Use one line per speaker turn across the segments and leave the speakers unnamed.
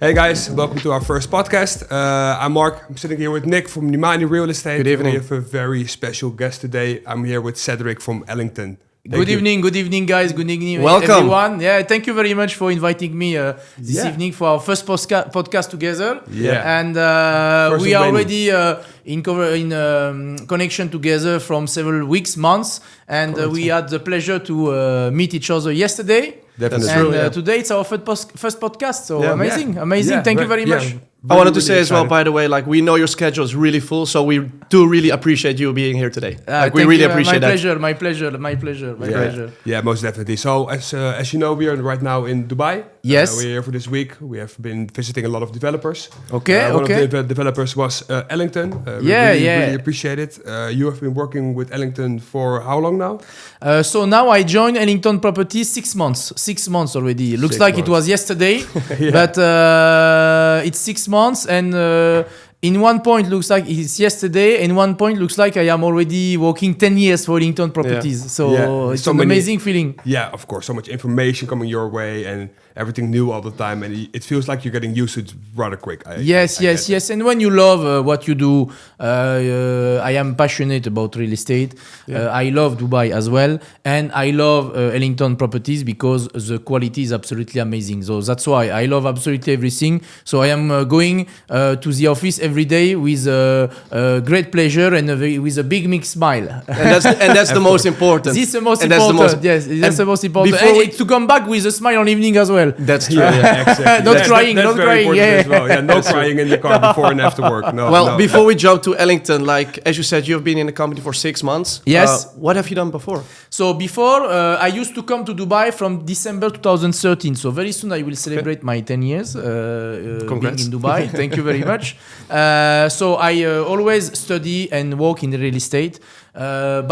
Hey guys, welcome to our first podcast. I'm Mark. I'm sitting here with Nick from Nimani Real Estate.
Good evening.
We have a very special guest today. I'm here with Cedric from Ellington.
Good evening, guys. Good evening,
Welcome.
everyone. Yeah, thank you very much for inviting me this evening for our first podcast together.
Yeah.
And we
of
are
many.
already in connection together from several weeks, months, and we had the pleasure to meet each other yesterday.
Definitely.
And
true, yeah.
Today it's our first podcast. So
Yeah.
amazing.
Yeah,
Thank you
right,
very much.
I wanted to
Really
say as well,
excited.
by the way, like we know your schedule is really full, so we do really appreciate you being here today. Like we
Thank
really
you.
appreciate that.
My pleasure.
Yeah, most definitely. So as you know, we are right now in Dubai.
Yes.
We're here for this week. We have been visiting a lot of developers.
Okay,
One
okay.
of the developers was Ellington. We really appreciate it. You have been working with Ellington for how long now?
So now I joined Ellington Properties 6 months. 6 months already. Looks
6
like
months.
it was yesterday,
Yeah.
but it's 6 months. And in one point looks like it's yesterday. In one point looks like I am already working 10 years for Ellington Properties. So
Yeah.
it's
So
an
many-
amazing feeling.
Yeah, of course. So much information coming your way and everything new all the time. And it feels like you're getting used to it rather quick.
Yes. And when you love what you do, I am passionate about real estate. I love Dubai as well. And I love Ellington Properties because the quality is absolutely amazing. So that's why I love absolutely everything. So I am going to the office every day with great pleasure and with a big mixed smile.
And that's the most important.
This is the most
And that's the
important.
most-
Yes, that's the most important.
before
And
we-
to come back with a smile on evening as well.
That's true.
Yeah, exactly.
Not crying, not
very
crying,
important
yeah.
as well. Yeah, no crying in the car before and after work. No.
Well,
no.
before we jump to Ellington, like as you said, you've been in the company for 6 months.
Yes.
What have you done before?
So before, I used to come to Dubai from December 2013. So very soon I will celebrate my 10 years being
Congrats.
in Dubai. Thank you very much. So I always study and work in real estate.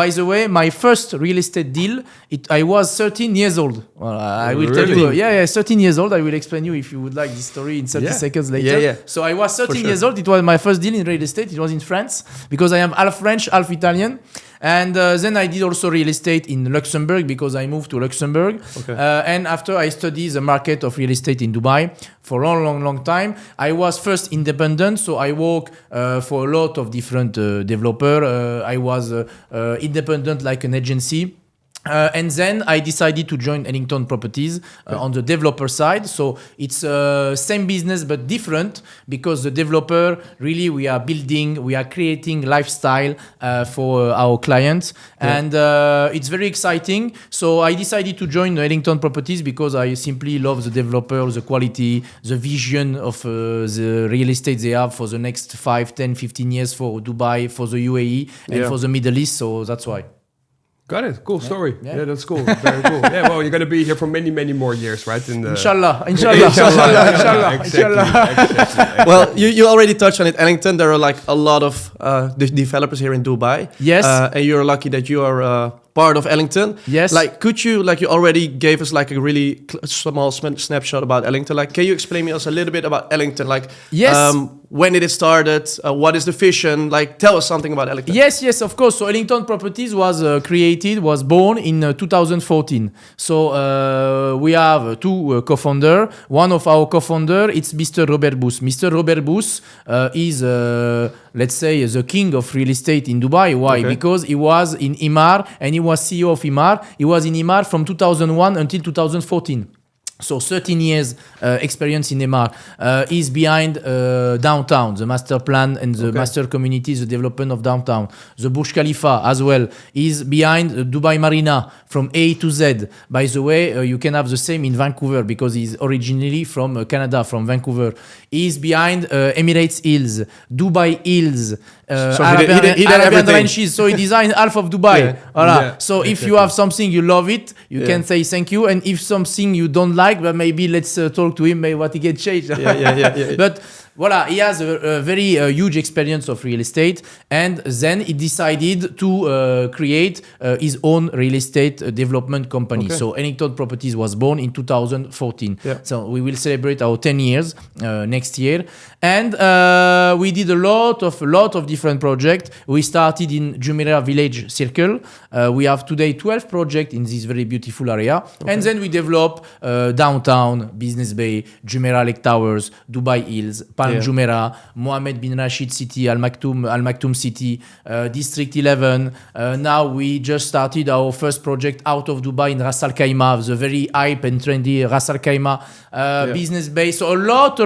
By the way, my first real estate deal, I was 13 years old. Well, I will tell you.
Really?
Yeah, 13 years old. I will explain you if you would like this story in 30
Yeah.
seconds later.
Yeah.
So I was 13
sure.
years old. It was my first deal in real estate. It was in France because I am half French, half Italian. And then I did also real estate in Luxembourg because I moved to Luxembourg.
Okay.
And after I studied the market of real estate in Dubai for a long time. I was first independent, so I work for a lot of different developer. I was independent like an agency. And then I decided to join Ellington Properties on the developer side. So it's same business but different because the developer really we are creating lifestyle for our clients, and it's very exciting. So I decided to join Ellington Properties because I simply love the developer, the quality, the vision of the real estate they have for the next 5, 10, 15 years for Dubai, for the UAE, and for the Middle East. So that's why.
Got it. Cool story.
Yeah.
Yeah, that's cool. Very cool. Yeah, well, you're going to be here for many more years, right?
Inshallah.
Exactly.
Well, you already touched on it, Ellington. There are like a lot of developers here in Dubai.
Yes.
And you're lucky that you are part of Ellington.
Yes.
Like, could you, like you already gave us like a really small snapshot about Ellington. Like, can you explain me us a little bit about Ellington? Like,
Yes.
When did it started? What is the vision? Like, tell us something about Ellington.
Yes, of course. So Ellington Properties was born in 2014. So we have two co-founder. One of our co-founder, it's Mr. Robert Bous. Mr. Robert Bous is, let's say, the king of real estate in Dubai. Why?
Okay.
Because he was in Emaar and he was CEO of Emaar. He was in Emaar from 2001 until 2014. So 13 years experience in Emaar. Is behind downtown, the master plan and the master community, the development of downtown. The Burj Khalifa as well is behind Dubai Marina from A to Z. By the way, you can have the same in Vancouver because he's originally from Canada, from Vancouver. He's behind Emirates Hills, Dubai Hills,
So he did
Arabian
everything.
ranches. So he designed half of Dubai.
Yeah.
Voilà.
Yeah,
So if
exactly.
you have something you love it, you
Yeah.
can say thank you. And if something you don't like, but maybe let's talk to him, maybe what he can change.
Yeah.
But Voila, he has a very huge experience of real estate, and then he decided to create his own real estate development company.
Okay.
So Ellington Properties was born in 2014.
Yeah.
So we will celebrate our 10 years next year, and we did a lot of different projects. We started in Jumeirah Village Circle. We have today 12 projects in this very beautiful area, and then we develop downtown, Business Bay, Jumeirah Lake Towers, Dubai Hills, Palm Jumeirah, Mohammed bin Rashid City, Al Maktoum City, District 11. Now we just started our first project out of Dubai in Ras Al Khaimah, the very hype and trendy Ras Al Khaimah Business Bay. So a lot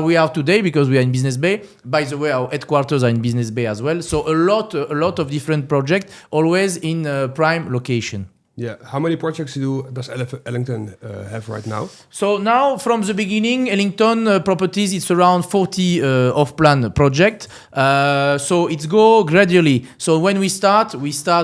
we are today because we are in Business Bay. By the way, our headquarters are in Business Bay as well. So a lot of different projects, always in prime location.
Yeah. How many projects does Ellington have right now?
So now, from the beginning, Ellington Properties, it's around 40 off-plan project. So it's go gradually. So when we start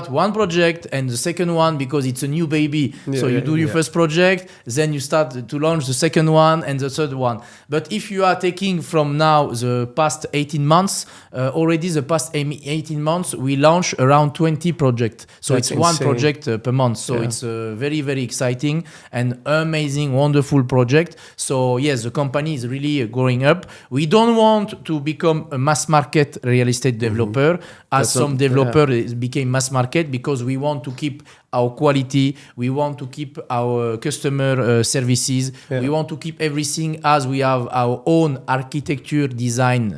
one project and the second one because it's a new baby. So you do your first project, then you start to launch the second one and the third one. But if you are taking from now the past 18 months, already the past 18 months, we launch around 20 projects. So
That's
it's one
insane.
project per month. So it's very, very exciting and amazing, wonderful project. So yes, the company is really growing up. We don't want to become a mass market real estate developer as some developer became mass market, because we want to keep our quality, we want to keep our customer services, we want to keep everything as we have our own architecture design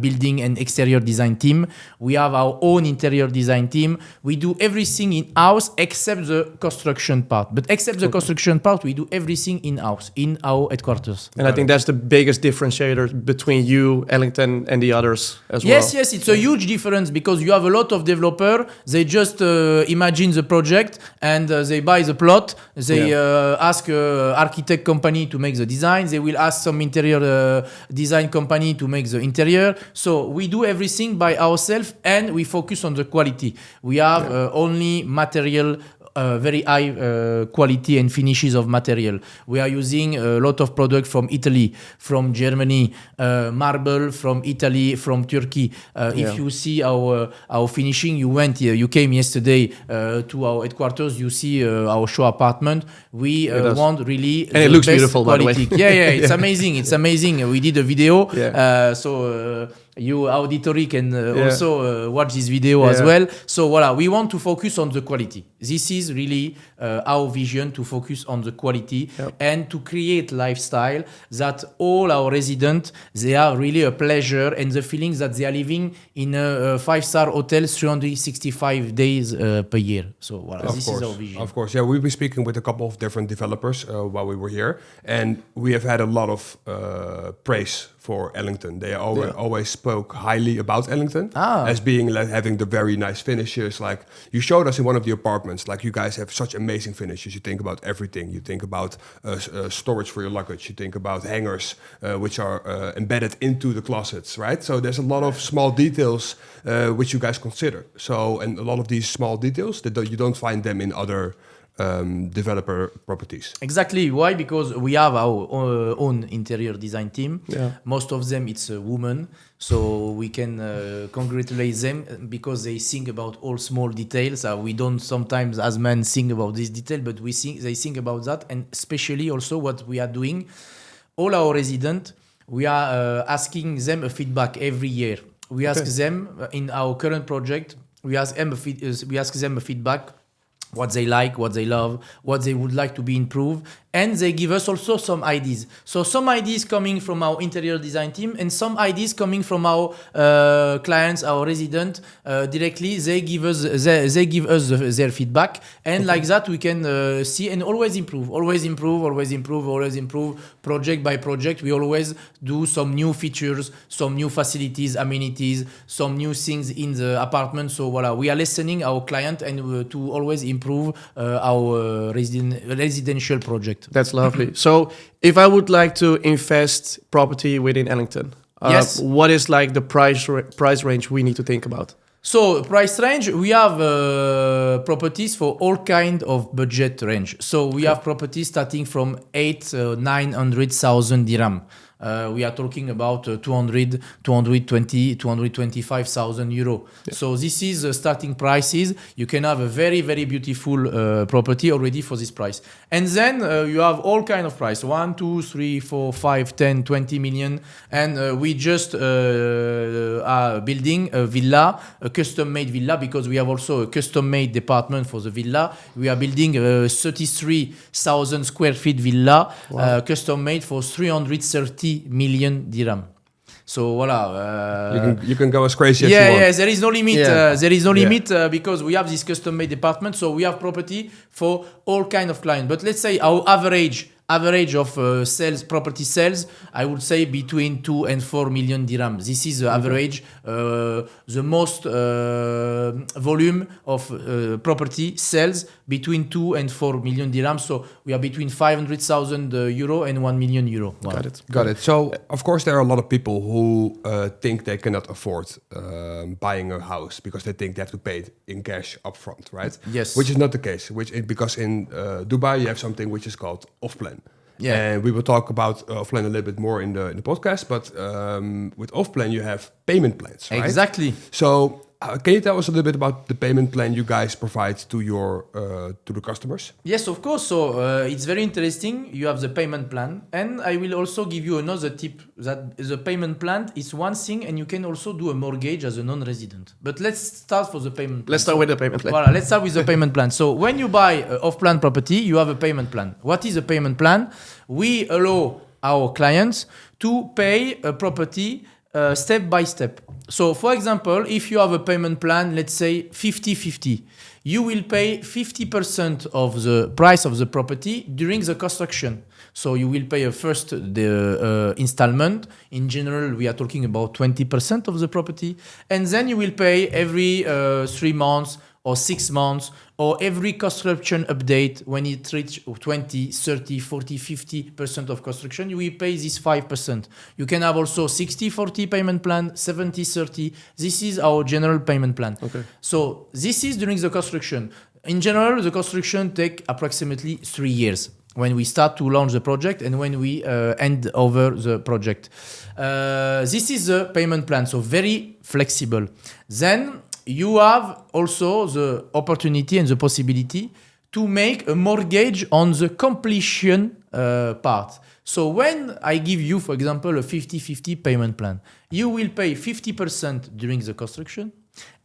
building and exterior design team. We have our own interior design team. We do everything in-house except the construction part. But except the construction part, we do everything in-house, in our headquarters.
And I think that's the biggest differentiator between you, Ellington, and the others as well.
Yes, it's a huge difference, because you have a lot of developers, they just imagine the project and they buy the plot, they ask architect company to make the design, they will ask some interior design company to make the interior. So we do everything by ourselves and we focus on the quality. We have only material, very high quality and finishes of material. We are using a lot of product from Italy, from Germany, marble from Italy, from Turkey. If you see our finishing, you came yesterday to our headquarters, you see our show apartment. We want really
and it looks beautiful,
quality.
By the way.
It's amazing. It's amazing. We did a video, so you auditory can also watch this video as well. So voila, we want to focus on the quality. This is really our vision, to focus on the quality and to create lifestyle that all our residents, they are really a pleasure and the feelings that they are living in a 5-star hotel 365 days per year. So voila, this is our vision.
Of course, we've been speaking with a couple of different developers while we were here, and we have had a lot of praise for Ellington. They always spoke highly about Ellington as being like having the very nice finishes. Like you showed us in one of the apartments, like you guys have such amazing finishes. You think about everything. You think about storage for your luggage. You think about hangers which are embedded into the closets, right? So there's a lot of small details which you guys consider. So, and a lot of these small details that you don't find them in other developer properties.
Exactly. Why? Because we have our own interior design team. Most of them it's a woman, so we can congratulate them because they think about all small details. We don't sometimes as men think about this detail, but they think about that, and especially also what we are doing. All our residents, we are asking them a feedback every year. We ask them in our current project. We ask them a feedback. What they like, what they love, what they would like to be improved. And they give us also some ideas. So some ideas coming from our interior design team and some ideas coming from our clients, our residents directly. They give us their feedback. And like that, we can see and always improve. Project by project, we always do some new features, some new facilities, amenities, some new things in the apartment. So voila, we are listening our client and to always improve our residential project.
That's lovely. So if I would like to invest property within Ellington, what is like the price range we need to think about?
So price range, we have properties for all kind of budget range. So we have properties starting from 900,000 dirham. we are talking about 200, 220, 225,000 euro. Yeah. So this is the starting prices. You can have a very, very beautiful property already for this price. And then you have all kind of price, 1, 2, 3, 4, 5, 10, 20 million. And we just are building a villa, a custom-made villa, because we have also a custom-made department for the villa. We are building a 33,000 square feet villa, custom-made for 330 million dirham. So voila.
You can go as crazy as you want.
Yeah, there is no limit. There is no limit because we have this custom-made department. So we have property for all kind of clients. But let's say our average of property sales, I would say between 2 and 4 million dirhams. This is the average, the most volume of property sales between 2 and 4 million dirhams. So we are between 500,000 euro and 1 million euro. Wow.
Got it. So of course there are a lot of people who think they cannot afford buying a house because they think they have to pay it in cash upfront, right?
Yes.
Which is not the case. Because in Dubai you have something which is called off-plan.
Yeah.
And we will talk about off-plan a little bit more in the podcast, but with off-plan you have payment plans, right?
Exactly.
So can you tell us a little bit about the payment plan you guys provide to your to the customers?
Yes, of course. So it's very interesting. You have the payment plan, and I will also give you another tip that the payment plan is one thing, and you can also do a mortgage as a non-resident. But let's start for the payment plan.
Let's start with the payment plan.
Voilà, let's start with the payment plan. So when you buy off-plan property, you have a payment plan. What is a payment plan? We allow our clients to pay a property step by step. So for example, if you have a payment plan, let's say 50-50, you will pay 50% of the price of the property during the construction. So you will pay first the installment. In general, we are talking about 20% of the property. And then you will pay every 3 months or 6 months, or every construction update when it reaches 20, 30, 40, 50% of construction, you will pay this 5%. You can have also 60-40 payment plan, 70-30. This is our general payment plan.
Okay.
So this is during the construction. In general, the construction takes approximately 3 years when we start to launch the project and when we hand over the project. This is the payment plan, so very flexible. Then you have also the opportunity and the possibility to make a mortgage on the completion part. So when I give you, for example, a 50-50 payment plan, you will pay 50% during the construction,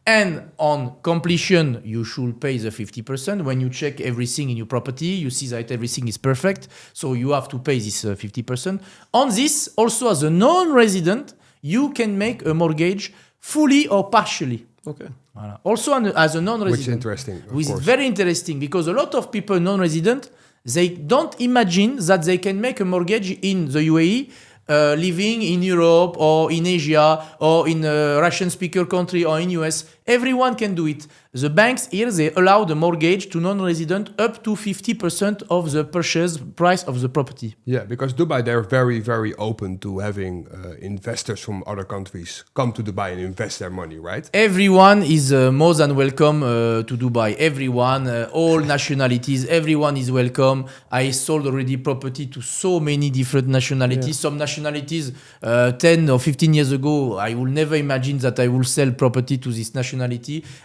and on completion, you should pay the 50%. When you check everything in your property, you see that everything is perfect, so you have to pay this 50%. On this, also as a non-resident, you can make a mortgage fully or partially.
Okay.
Voilà. Also as a non-resident.
Which is interesting.
Which is very interesting because a lot of people non-resident, they don't imagine that they can make a mortgage in the UAE, living in Europe or in Asia or in a Russian speaker country or in US. Everyone can do it. The banks here, they allow the mortgage to non-resident up to 50% of the purchase price of the property.
Yeah, because Dubai, they're very, very open to having investors from other countries come to Dubai and invest their money, right?
Everyone is more than welcome to Dubai. Everyone, all nationalities, everyone is welcome. I sold already property to so many different nationalities. Yeah. Some nationalities, 10 or 15 years ago, I will never imagine that I will sell property to this nationality.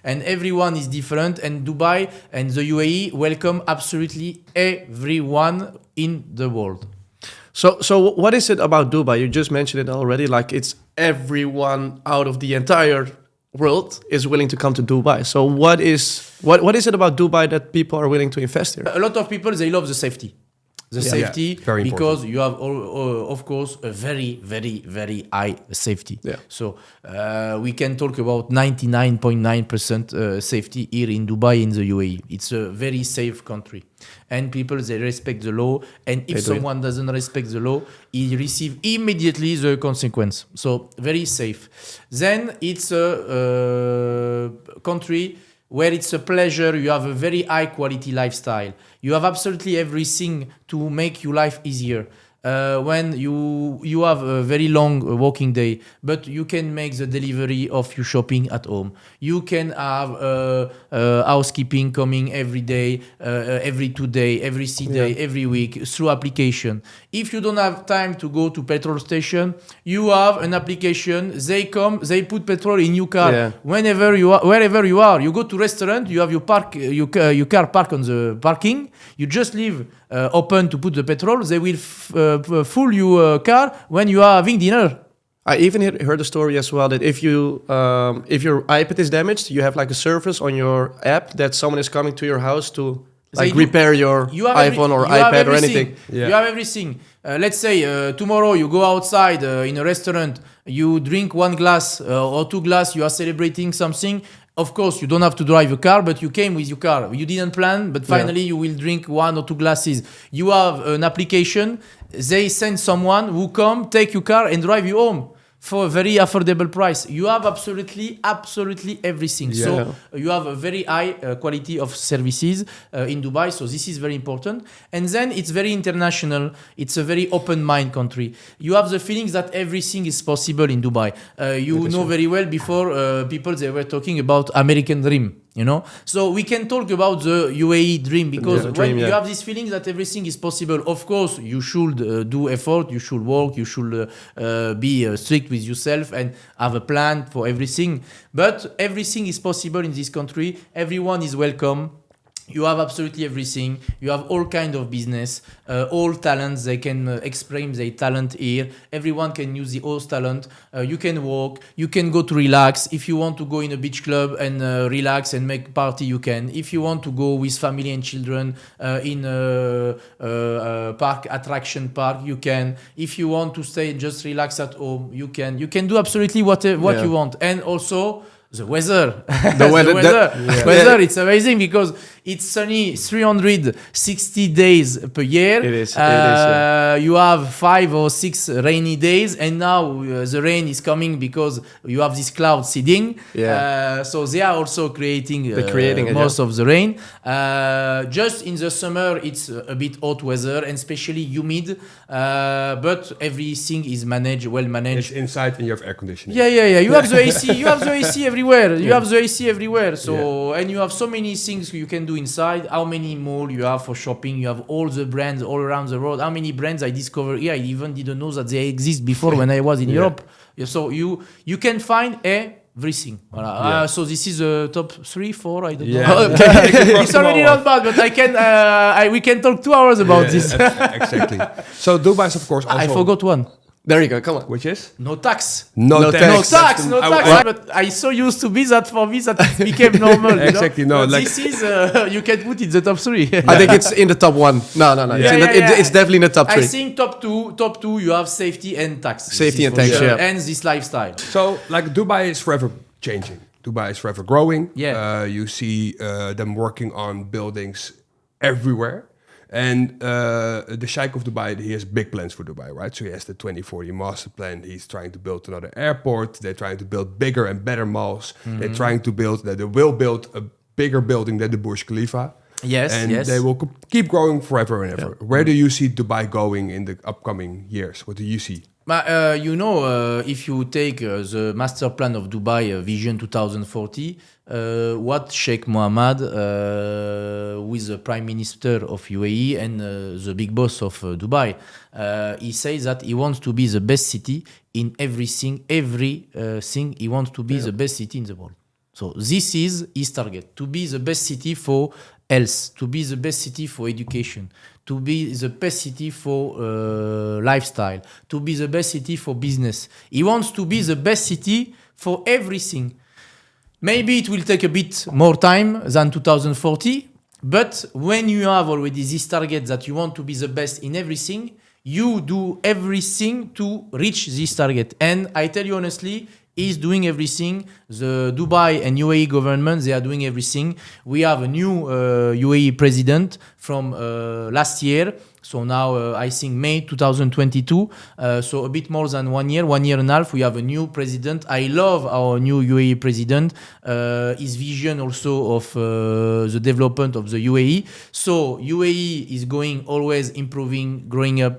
And everyone is different, and Dubai and the UAE welcome absolutely everyone in the world.
So what is it about Dubai? You just mentioned it already. Like it's everyone out of the entire world is willing to come to Dubai. So what is it about Dubai that people are willing to invest here?
A lot of people, they love the safety. Safety,
very
because
important.
you have, of course, a very, very, very high safety.
Yeah.
So we can talk about 99.9% safety here in Dubai, in the UAE. It's a very safe country. And people, they respect the law. And if someone doesn't respect the law, he receives immediately the consequence. So very safe. Then it's a country where it's a pleasure, you have a very high quality lifestyle. You have absolutely everything to make your life easier. when you have a very long working day, but you can make the delivery of your shopping at home. You can have housekeeping coming every day, every 2 day, every 3 day, every week through application. If you don't have time to go to petrol station, you have an application. They come, they put petrol in your car.
Yeah.
Whenever you are, wherever you are, you go to restaurant, you have your car park on the parking. You just leave open to put the petrol. They will full your car when you are having dinner.
I even heard a story as well that if your iPad is damaged, you have like a service on your app that someone is coming to your house to like repair your iPhone or iPad or anything.
Yeah. You have everything. Let's say tomorrow you go outside in a restaurant, you drink 1 glass or 2 glass, you are celebrating something. Of course, you don't have to drive a car, but you came with your car. You didn't plan, but finally you will drink 1 or 2 glasses. You have an application. They send someone who come, take your car and drive you home for a very affordable price. You have absolutely everything.
Yeah.
So you have a very high quality of services in Dubai. So this is very important. And then it's very international. It's a very open mind country. You have the feeling that everything is possible in Dubai. You know very well before people, they were talking about American Dream. You know, so we can talk about the UAE dream because when you have this feeling that everything is possible, of course, you should do effort, you should work, you should be strict with yourself and have a plan for everything. But everything is possible in this country. Everyone is welcome. You have absolutely everything. You have all kind of business, all talents. They can explain their talent here. Everyone can use the whole talent. You can walk. You can go to relax. If you want to go in a beach club and relax and make party, you can. If you want to go with family and children in a park, attraction park, you can. If you want to stay and just relax at home, you can. You can do absolutely what you want. And also the weather. The weather, it's amazing because it's sunny 360 days per year.
It is.
You have 5 or 6 rainy days, and now the rain is coming because you have this cloud seeding. So they are also creating most of the rain. Just in the summer, it's a bit hot weather and especially humid. But everything is well managed.
It's inside and you have air conditioning.
Yeah. You have the AC. You have the AC everywhere. You have the AC everywhere. So and you have so many things you can do inside. How many malls you have for shopping? You have all the brands all around the world. How many brands I discovered here? I even didn't know that they exist before when I was in Europe. So you can find everything. Voilà. So this is the top 3, 4. I don't know. It's already not bad, but I can. We can talk 2 hours about this.
Exactly. So Dubai is of course also.
I forgot one.
There you go. Come on.
Which is?
No tax.
No tax.
But I so used to be that for me that it became normal.
Exactly.
You know? No, this is you can put it in the top 3.
I think it's in the top 1. No. It's definitely in the top 3.
I think top two. You have safety and tax.
Safety and tax.
Sure. And this lifestyle.
So like Dubai is forever changing. Dubai is forever growing.
Yeah.
You see them working on buildings everywhere. And the Sheikh of Dubai, he has big plans for Dubai, right? So he has the 2040 master plan. He's trying to build another airport. They're trying to build bigger and better malls. They're trying to they will build a bigger building than the Burj Khalifa.
Yes,
and they will keep growing forever and ever. Where do you see Dubai going in the upcoming years? What do you see?
If you take the master plan of Dubai Vision 2040, what Sheikh Mohammed, who is the Prime Minister of UAE and the big boss of Dubai, he says that he wants to be the best city in everything. He wants to be the best city in the world. So this is his target, to be the best city for health, to be the best city for education, to be the best city for lifestyle, to be the best city for business. He wants to be the best city for everything. Maybe it will take a bit more time than 2040, but when you have already this target that you want to be the best in everything, you do everything to reach this target. And I tell you honestly, he's doing everything. The Dubai and UAE government, they are doing everything. We have a new UAE president from last year. So now I think May 2022. So a bit more than 1 year, 1 year and a half. We have a new president. I love our new UAE president. His vision also of the development of the UAE. So UAE is going always improving, growing up.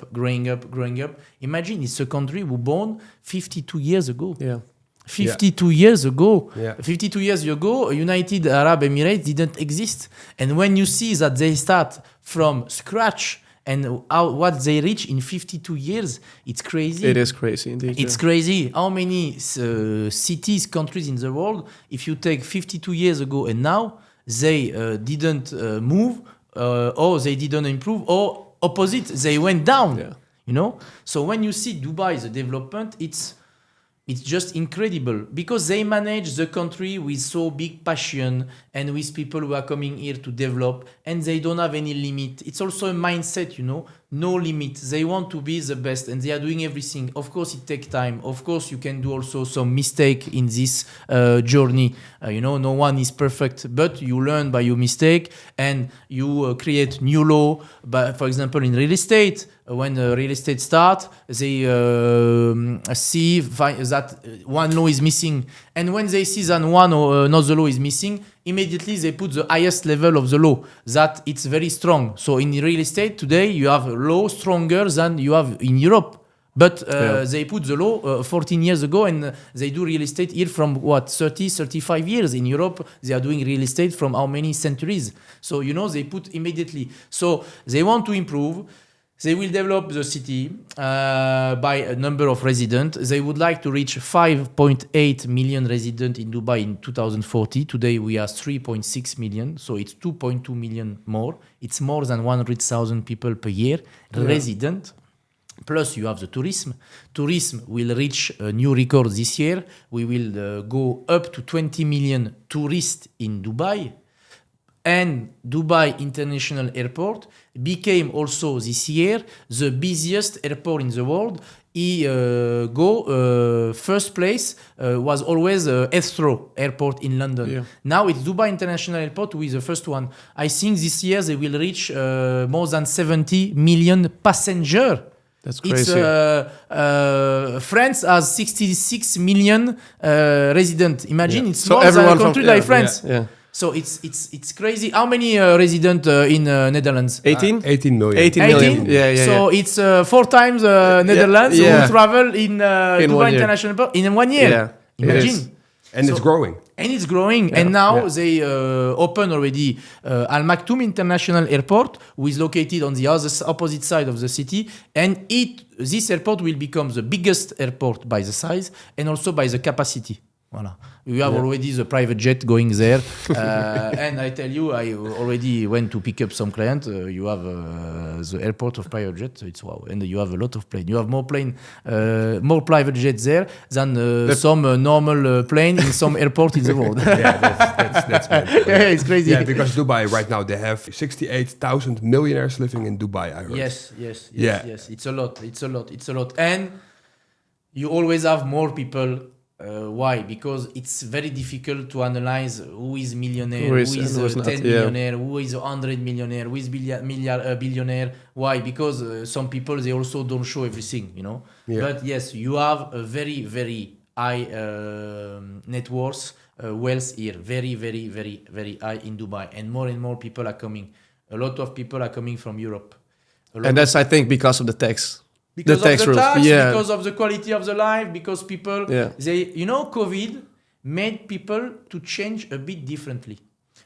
Imagine it's a country who born 52 years ago.
Yeah.
52 years ago.
Yeah.
52 years ago, United Arab Emirates didn't exist. And when you see that they start from scratch and what they reach in 52 years, it's crazy.
It is crazy indeed.
It's crazy. How many cities, countries in the world, if you take 52 years ago and now, they didn't move, or they didn't improve, or opposite, they went down.
Yeah.
You know. So when you see Dubai, the development, it's just incredible because they manage the country with so big passion and with people who are coming here to develop, and they don't have any limit. It's also a mindset, you know, no limit. They want to be the best and they are doing everything. Of course, it takes time. Of course, you can do also some mistake in this journey. You know, no one is perfect, but you learn by your mistake and you create new law. But for example, in real estate, when real estate start, they see that one law is missing. And when they see that one or another law is missing, immediately they put the highest level of the law, that it's very strong. So in real estate today, you have a law stronger than you have in Europe. But they put the law 14 years ago, and they do real estate here from what, 30, 35 years. In Europe, they are doing real estate from how many centuries? So, you know, they put immediately. So they want to improve. They will develop the city by a number of residents. They would like to reach 5.8 million residents in Dubai in 2040. Today we are 3.6 million, so it's 2.2 million more. It's more than 100,000 people per year, resident. Plus you have the tourism. Tourism will reach a new record this year. We will go up to 20 million tourists in Dubai. And Dubai International Airport became also this year the busiest airport in the world. First place was always Heathrow Airport in London. Yeah. Now it's Dubai International Airport who is the first one. I think this year they will reach more than 70 million passengers.
That's crazy.
France has 66 million residents. Imagine it's
so
more than a country like France.
Yeah.
So it's crazy. How many residents in Netherlands?
18?
18 million.
18 million. Yeah.
So it's 4 times Netherlands who travel in Dubai International Airport in 1 year.
Yeah.
Imagine.
And it's growing.
And it's growing. Yeah. And now they open already Al Maktoum International Airport, who is located on the opposite side of the city. And this airport will become the biggest airport by the size and also by the capacity. Voilà. We have already the private jet going there. And I tell you, I already went to pick up some clients. You have the airport of private jet. It's wow. And you have a lot of planes. You have more private jets there than some normal plane in some airport in the world.
That's
yeah, it's crazy.
Yeah, because Dubai right now, they have 68,000 millionaires living in Dubai, I heard.
Yes. It's a lot. And you always have more people. Why? Because it's very difficult to analyze who is millionaire, who is 10 millionaire, who is 100 millionaire, who is billionaire. Why? Because some people, they also don't show everything, you know. Yeah. But yes, you have a very, very high net worth, wealth here. Very, very, very, very high in Dubai. And more people are coming. A lot of people are coming from Europe.
And that's, I think, because of the tax.
Because of the tax, because of the quality of the life, because people, COVID made people to change a bit differently.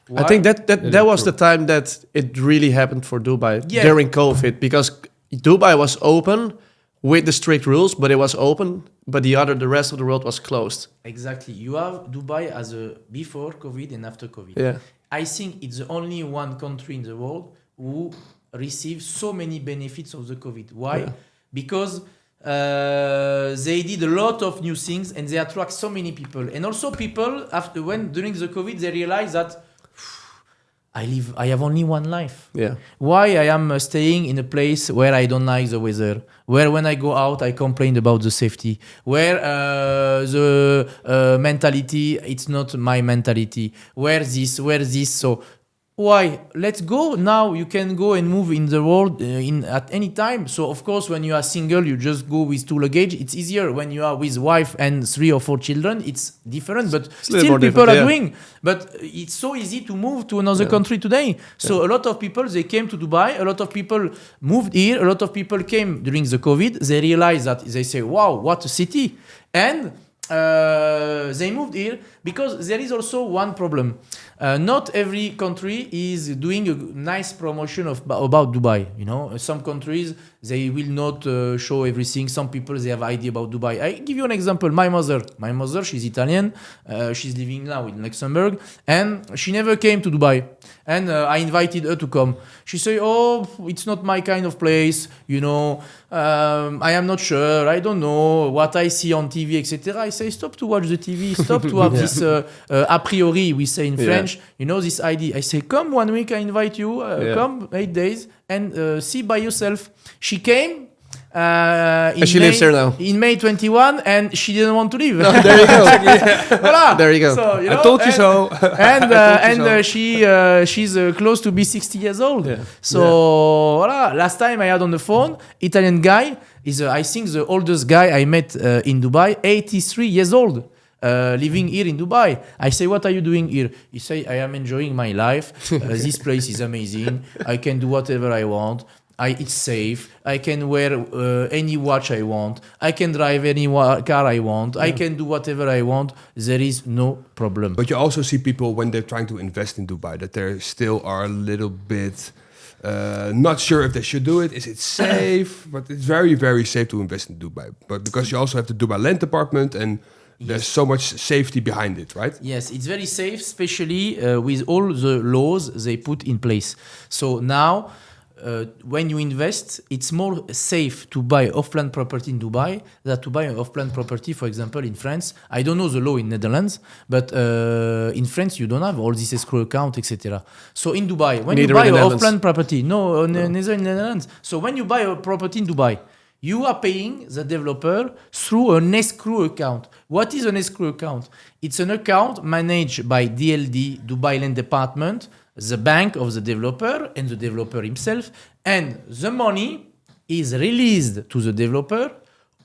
Why?
I think that was the time that it really happened for Dubai during COVID, because Dubai was open with the strict rules, but it was open, but the rest of the world was closed.
Exactly. You have Dubai as a before COVID and after COVID.
Yeah.
I think it's the only one country in the world who received so many benefits of the COVID. Why? Yeah. Because they did a lot of new things and they attract so many people. And also people, during the COVID, they realized that I have only one life. Yeah. Why I am staying in a place where I don't like the weather, where when I go out, I complain about the safety, where the mentality, it's not my mentality, where this. So why? Let's go now. You can go and move in the world at any time. So of course, when you are single, you just go with 2 luggage. It's easier. When you are with wife and 3 or 4 children, it's different. But still, people are doing. But it's so easy to move to another country today. So a lot of people, they came to Dubai. A lot of people moved here. A lot of people came during the COVID. They realized that they say, "Wow, what a city!" And they moved here because there is also one problem. Not every country is doing a nice promotion about Dubai. You know, some countries, they will not show everything. Some people, they have idea about Dubai. I give you an example. My mother, she's Italian. She's living now in Luxembourg, and she never came to Dubai. And I invited her to come. She said, "Oh, it's not my kind of place. You know, I am not sure. I don't know what I see on TV, etc." I say, "Stop to watch the TV. Stop to have this a priori, we say in French. You know, this idea." I say, "Come 1 week. I invite you. Come 8 days and see by yourself." She came.
And she lives here now.
In May 21, and she didn't want to leave.
There you go.
Voilà.
There you go.
So, you know,
I told you so.
And she's close to be 60 years old. Yeah. So voilà. Last time I had on the phone, Italian guy is I think the oldest guy I met in Dubai, 83 years old. Living here in Dubai. I say, "What are you doing here?" He say, "I am enjoying my life. This place is amazing. I can do whatever I want. It's safe. I can wear any watch I want. I can drive any car I want. I can do whatever I want. There is no problem."
But you also see people when they're trying to invest in Dubai that they still are a little bit not sure if they should do it. Is it safe? But it's very, very safe to invest in Dubai. But because you also have the Dubai Land Department and there's so much safety behind it, right?
Yes, it's very safe, especially with all the laws they put in place. So now, when you invest, it's more safe to buy off-plan property in Dubai than to buy an off-plan property, for example, in France. I don't know the law in Netherlands, but in France, you don't have all this escrow account, etc. So in Dubai, when you buy an off-plan property, neither in Netherlands. So when you buy a property in Dubai, you are paying the developer through an escrow account. What is an escrow account? It's an account managed by DLD, Dubai Land Department, the bank of the developer and the developer himself. And the money is released to the developer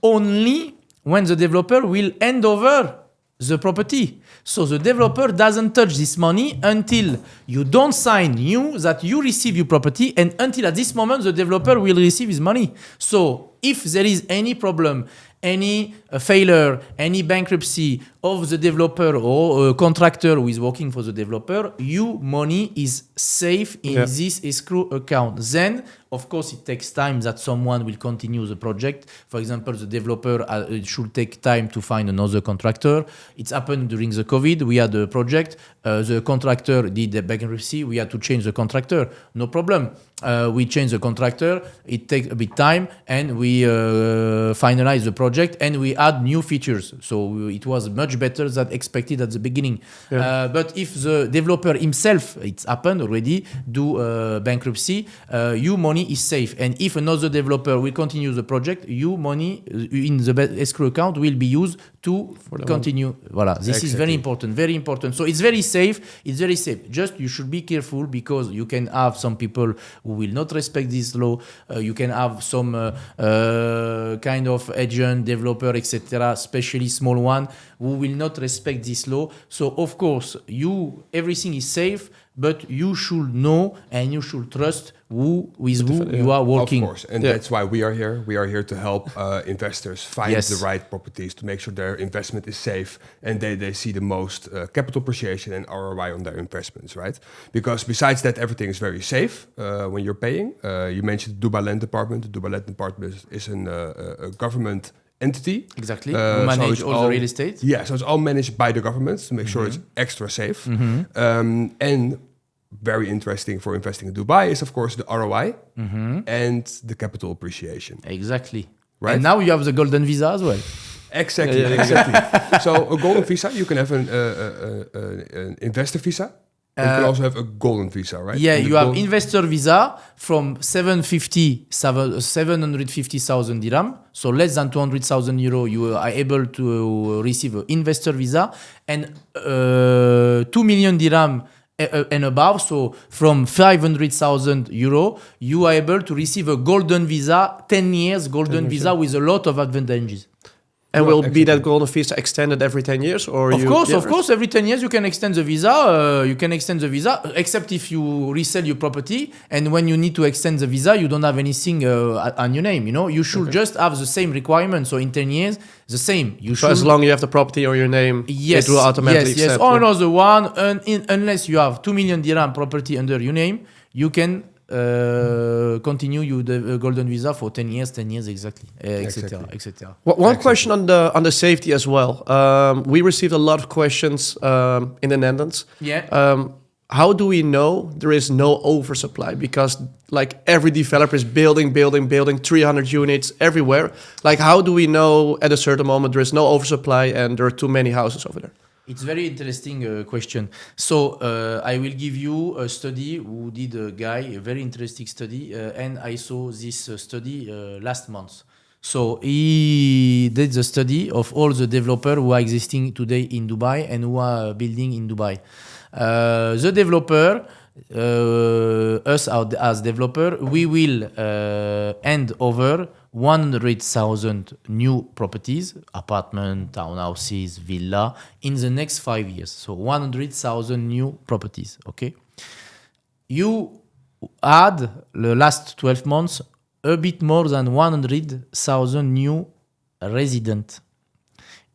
only when the developer will hand over the property. So the developer doesn't touch this money until you don't sign that you receive your property, and until at this moment the developer will receive his money. So if there is any problem, any failure, any bankruptcy of the developer or a contractor who is working for the developer, your money is safe in this escrow account. Then, of course, it takes time that someone will continue the project. For example, the developer should take time to find another contractor. It's happened during the COVID. We had a project. The contractor did the bankruptcy. We had to change the contractor. No problem. We change the contractor. It takes a bit time, and we finalize the project, and we add new features. So it was much better than expected at the beginning. But if the developer himself, it's happened already, do bankruptcy, your money is safe. And if another developer will continue the project, your money in the escrow account will be used to continue. Voilà. This is very important, very important. So it's very safe. It's very safe. Just you should be careful because you can have some people who will not respect this law. You can have some kind of agent, developer, etc., especially small one, who will not respect this law. So of course, everything is safe, but you should know and you should trust who you are working.
Of course, and that's why we are here. We are here to help investors find the right properties to make sure their investment is safe and they see the most capital appreciation and ROI on their investments, right? Because besides that, everything is very safe when you're paying. You mentioned the Dubai Land Department. The Dubai Land Department is a government entity.
Exactly. Who manage all the real estate.
Yeah, so it's all managed by the government to make sure it's extra safe. And very interesting for investing in Dubai is, of course, the ROI and the capital appreciation.
Exactly.
Right.
And now you have the golden visa as well.
Exactly. Exactly. So a golden visa, you can have an investor visa. You can also have a golden visa, right?
Yeah, you have investor visa from 750,000 dirham. So less than 200,000 euro, you are able to receive an investor visa. And 2 million dirham and above. So from 500,000 euro, you are able to receive a golden visa, 10 years golden visa with a lot of advantages.
And will be that golden visa extended every 10 years? Or
of course, every 10 years you can extend the visa. Except if you resell your property. And when you need to extend the visa, you don't have anything on your name. You should just have the same requirement. So in 10 years, the same.
So as long as you have the property or your name, it will automatically accept.
Or another one, unless you have 2 million dirham property under your name, you can continue the golden visa for 10 years exactly, etc.
One question on the safety as well. We received a lot of questions in the Netherlands. How do we know there is no oversupply? Because like every developer is building 300 units everywhere. Like how do we know at a certain moment there is no oversupply and there are too many houses over there?
It's very interesting question. So I will give you a study who did a very interesting study, and I saw this study last month. So he did the study of all the developers who are existing today in Dubai and who are building in Dubai. The developer, us as developer, we will hand over 100,000 new properties, apartment, townhouses, villa, in the next 5 years. So 100,000 new properties, okay? You add the last 12 months a bit more than 100,000 new residents.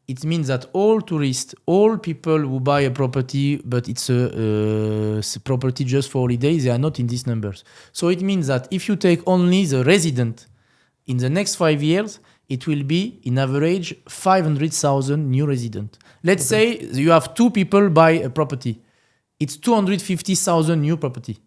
It means that all tourists, all people who buy a property, but it's a property just for holidays, they are not in these numbers. So it means that if you take only the resident, in the next 5 years, it will be, in average, 500,000 new residents. Let's say you have 2 people buy a property. It's 250,000 new property.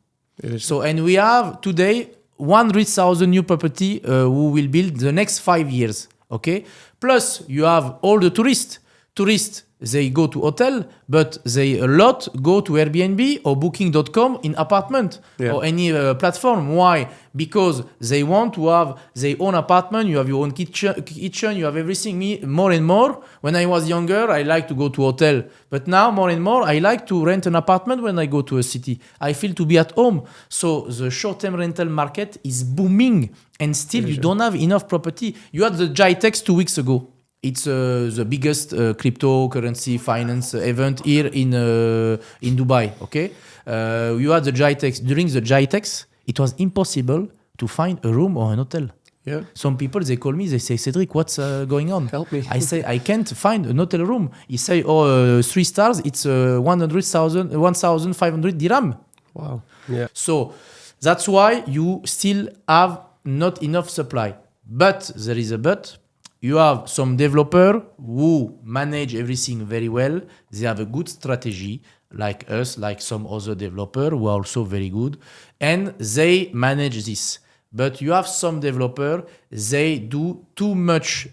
So, and we have today 100,000 new property who will build the next 5 years. Okay. Plus, you have all the tourists. Tourists, they go to hotel, but they a lot go to Airbnb or Booking.com in apartment or any platform. Why? Because they want to have their own apartment. You have your own kitchen. You have everything. More and more. When I was younger, I like to go to hotel, but now more and more, I like to rent an apartment when I go to a city. I feel to be at home. So the short-term rental market is booming, and still you don't have enough property. You had the GITEX 2 weeks ago. It's the biggest cryptocurrency finance event here in Dubai. Okay, you had the GITEX. During the GITEX, it was impossible to find a room or an hotel. Yeah. Some people, they call me, they say, Cedric, what's going on?
Help me.
I say, I can't find an hotel room. He say, 3 stars, it's 1,500 dirham.
Wow. Yeah.
So that's why you still have not enough supply. But there is a but. You have some developer who manage everything very well. They have a good strategy, like us, like some other developer who are also very good, and they manage this. But you have some developer, they do too much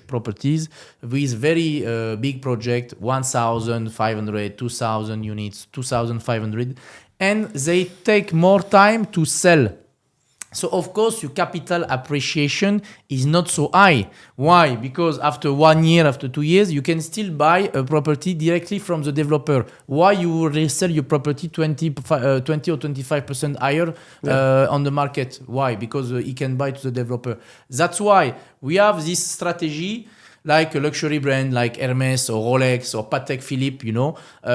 properties with very big project, 1,500, 2,000 units, 2,500, and they take more time to sell. So, of course, your capital appreciation is not so high. Why? Because after 1 year, after 2 years, you can still buy a property directly from the developer. Why you will resell your property 20 or 25% higher on the market? Why? Because he can buy to the developer. That's why we have this strategy, like a luxury brand like Hermes or Rolex or Patek Philippe,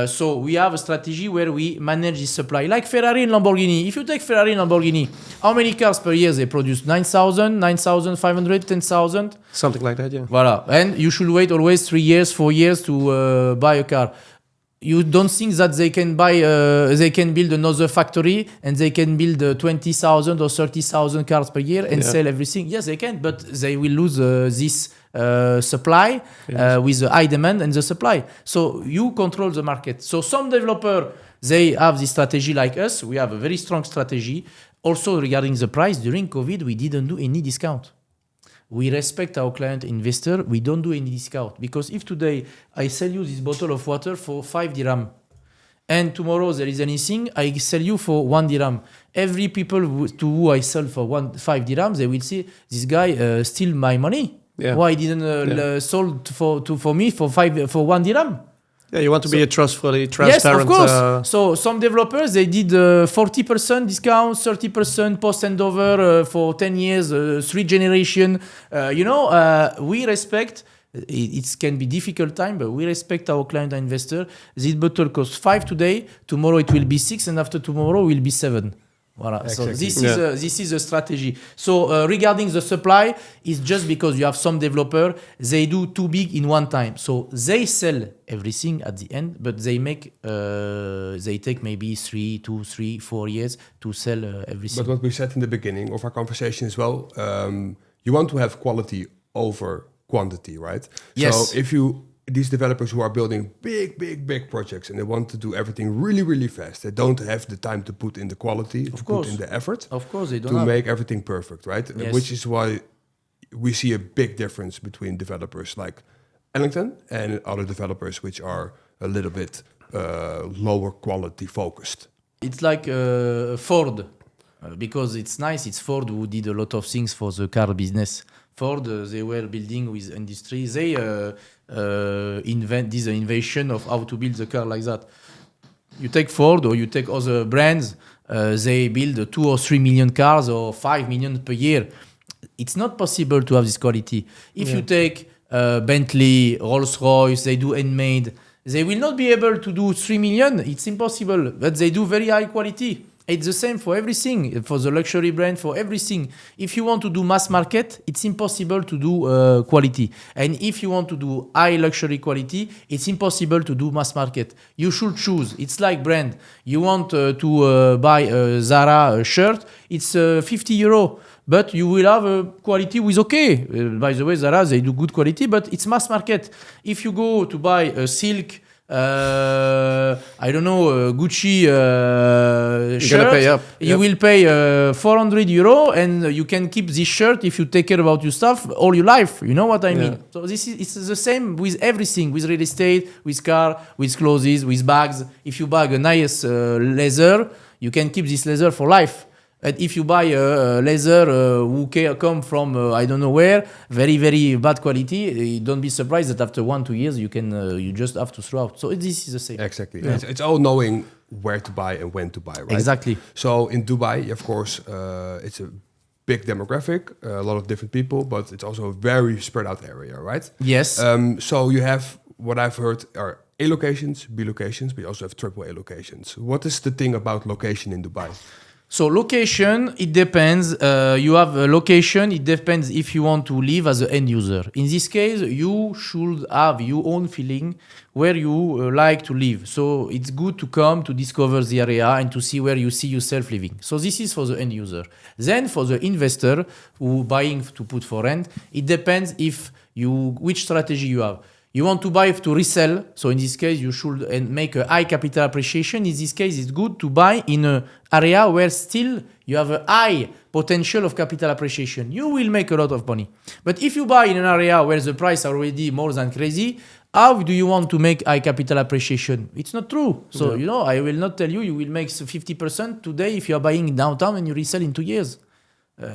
So we have a strategy where we manage this supply, like Ferrari and Lamborghini. If you take Ferrari and Lamborghini, how many cars per year they produce? 9,000, 9,500, 10,000?
Something like that, yeah.
Voilà. And you should wait always 3 years, 4 years to buy a car. You don't think that they can build another factory and they can build 20,000 or 30,000 cars per year and sell everything? Yes, they can, but they will lose this supply with the high demand and the supply. So you control the market. So some developer, they have this strategy like us. We have a very strong strategy. Also regarding the price, during COVID, we didn't do any discount. We respect our client investor. We don't do any discount. Because if today I sell you this bottle of water for 5 dirham, and tomorrow there is anything, I sell you for 1 dirham. Every people to who I sell for 5 dirhams, they will say, this guy steal my money. Yeah. Why didn't sold for me for 1 dirham?
Yeah, you want to be a trustworthy,
Yes,
transparent.
of course. So some developers, they did 40% discount, 30% post handover for 10 years, 3 generation. We respect. It can be difficult time, but we respect our client and investor. This bottle costs 5 today. Tomorrow it will be 6, and after tomorrow will be 7. Voilà.
Exactly.
So this is a strategy. So regarding the supply, it's just because you have some developer, they do too big in one time. So they sell everything at the end, but they take maybe 4 years to sell everything.
But what we said in the beginning of our conversation as well, you want to have quality over quantity, right?
Yes.
So these developers who are building big projects and they want to do everything really fast, they don't have the time to put in the quality, put in the effort.
Of course, they don't
to
have.
make everything perfect, right?
Yes.
Which is why we see a big difference between developers like Ellington and other developers which are a little bit lower quality focused.
It's like Ford, because it's nice. It's Ford who did a lot of things for the car business. Ford, they were building with industry. They invent this innovation of how to build the car like that. You take Ford or you take other brands, they build 2 or 3 million cars or 5 million per year. It's not possible to have this quality. If you take Bentley, Rolls-Royce, they do handmade. They will not be able to do 3 million. It's impossible. But they do very high quality. It's the same for everything, for the luxury brand, for everything. If you want to do mass market, it's impossible to do quality. And if you want to do high luxury quality, it's impossible to do mass market. You should choose. It's like brand. You want to buy a Zara shirt, it's 50 euro. But you will have a quality with okay. By the way, Zara, they do good quality, but it's mass market. If you go to buy a silk, Gucci shirt, you will pay 400 euro and you can keep this shirt if you take care about your stuff all your life. You know what I mean? So it's the same with everything, with real estate, with car, with clothes, with bags. If you buy a nice leather, you can keep this leather for life. And if you buy a leather who come from I don't know where, very very bad quality, don't be surprised that after 1-2 years you just have to throw out. So this is the same.
Exactly. Yeah. It's all knowing where to buy and when to buy, right?
Exactly.
So in Dubai, of course, it's a big demographic, a lot of different people, but it's also a very spread out area, right?
Yes.
So you have, what I've heard are A locations, B locations, but you also have AAA locations. What is the thing about location in Dubai?
So location, it depends. You have a location, it depends if you want to live as an end user. In this case, you should have your own feeling where you like to live. So it's good to come to discover the area and to see where you see yourself living. So this is for the end user. Then for the investor who buying to put for rent, it depends which strategy you have. You want to buy to resell, so in this case you should make a high capital appreciation. In this case, it's good to buy in an area where still you have a high potential of capital appreciation. You will make a lot of money. But if you buy in an area where the price are already more than crazy, how do you want to make high capital appreciation? It's not true. So, I will not tell you will make 50% today if you are buying downtown and you resell in 2 years.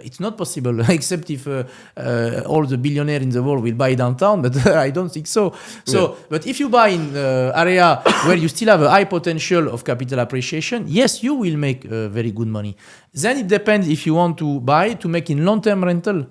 It's not possible, except if all the billionaires in the world will buy downtown, but I don't think so. But if you buy in an area where you still have a high potential of capital appreciation, yes, you will make very good money. Then it depends if you want to buy to make in long-term rental,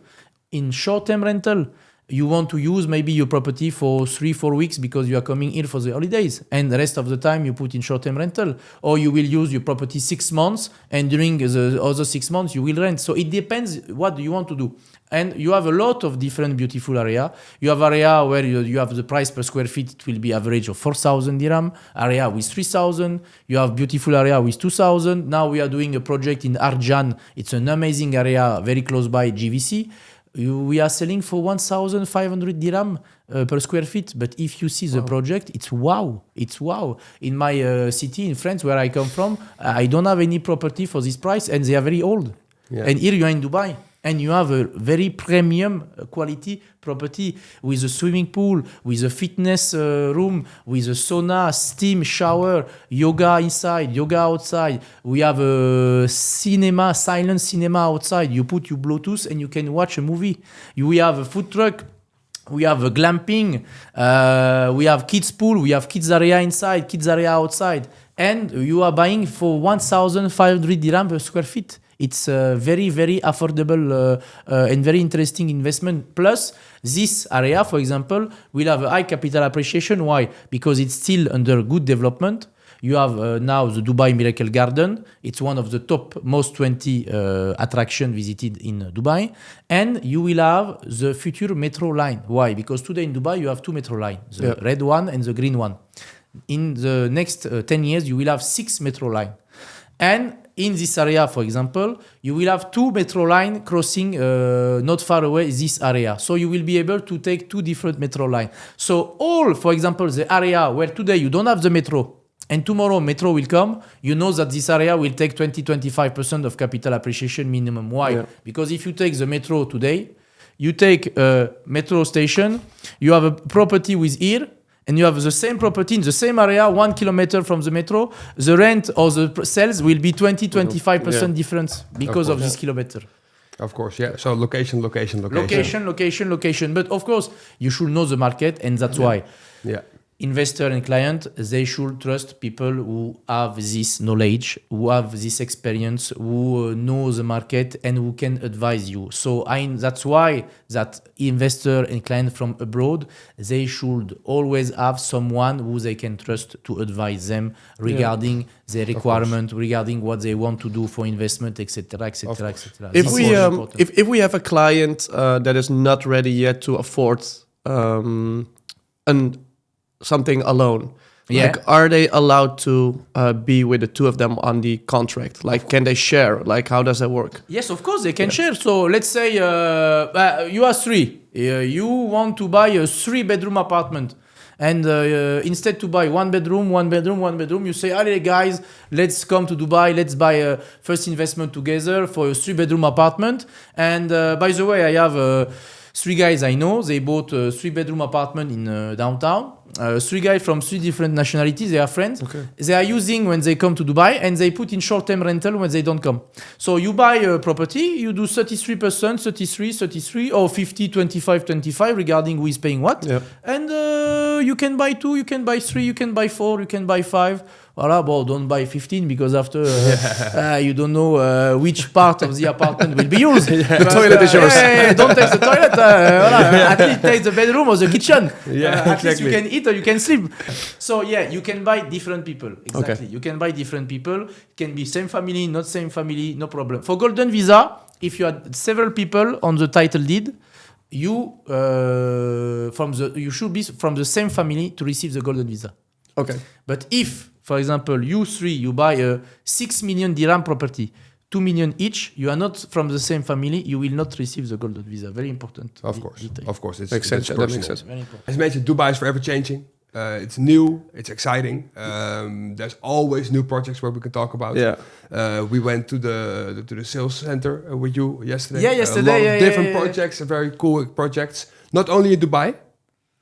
in short-term rental. You want to use maybe your property for 3-4 weeks because you are coming here for the holidays, and the rest of the time you put in short-term rental, or you will use your property 6 months and during the other 6 months you will rent. So it depends what you want to do. And you have a lot of different beautiful area. You have area where you have the price per square feet, it will be average of 4,000 dirham, area with 3,000. You have beautiful area with 2,000. Now we are doing a project in Arjan. It's an amazing area very close by GVC. We are selling for 1,500 dirham per square feet. But if you see the project, it's wow. It's wow. In my city in France, where I come from, I don't have any property for this price, and they are very old. Yeah. And here you are in Dubai, and you have a very premium quality property with a swimming pool, with a fitness room, with a sauna, steam, shower, yoga inside, yoga outside. We have a cinema, silent cinema outside. You put your Bluetooth and you can watch a movie. We have a food truck We have a glamping, we have kids pool, we have kids area inside, kids area outside, and you are buying for 1,500 dirham per square feet. It's a very, very affordable and very interesting investment. Plus, this area, for example, will have a high capital appreciation. Why? Because it's still under good development. You have now the Dubai Miracle Garden. It's one of the top most 20 attractions visited in Dubai. And you will have the future metro line. Why? Because today in Dubai, you have two metro lines, the red one and the green one. In the next 10 years, you will have 6 metro lines. And in this area, for example, you will have 2 metro lines crossing not far away this area. So you will be able to take 2 different metro lines. So all, for example, the area where today you don't have the metro, and tomorrow metro will come, you know that this area will take 20-25% of capital appreciation minimum. Why? Yeah. Because if you take the metro today, you take a metro station, you have a property with here, and you have the same property in the same area, 1 kilometer from the metro, the rent or the sales will be 20-25% difference because of this kilometer.
Of course, yeah. So location.
But of course, you should know the market, and that's why.
Yeah.
Investor and client, they should trust people who have this knowledge, who have this experience, who know the market, and who can advise you. So that's why that investor and client from abroad, they should always have someone who they can trust to advise them regarding their requirement, regarding what they want to do for investment, etc., etc., etc.
If we have a client that is not ready yet to afford something alone. Like, are they allowed to be with the two of them on the contract? Like, can they share? Like, how does that work?
Yes, of course they can share. So let's say you are 3. You want to buy a 3-bedroom apartment. And instead to buy 1 bedroom, you say, "Allez guys, let's come to Dubai. Let's buy a first investment together for a 3-bedroom apartment." And by the way, I have 3 guys I know. They bought a 3-bedroom apartment in downtown. 3 guys from 3 different nationalities. They are friends. Okay. They are using when they come to Dubai, and they put in short-term rental when they don't come. So you buy a property, you do 33%, 33, or 50, 25 regarding who is paying what. Yep. And you can buy 2, you can buy 3, you can buy 4, you can buy 5. Voilà, well, don't buy 15 because after you don't know which part of the apartment will be used.
The toilet is yours.
Don't take the toilet. Voilà. At least take the bedroom or the kitchen. At least you can eat or you can sleep. So you can buy different people. Exactly. Okay. You can buy different people. It can be same family, not same family, no problem. For golden visa, if you had several people on the title deed, you should be from the same family to receive the golden visa.
Okay.
But if, for example, you 3, you buy a 6 million dirham property, 2 million each, you are not from the same family, you will not receive the golden visa. Very important.
Of course. It
makes sense. That makes sense.
Very important.
As mentioned, Dubai is forever changing. It's new, it's exciting. There's always new projects where we can talk about. Yeah. We went to the sales center with you yesterday.
Yeah, yesterday.
A lot of different projects, very cool projects. Not only in Dubai,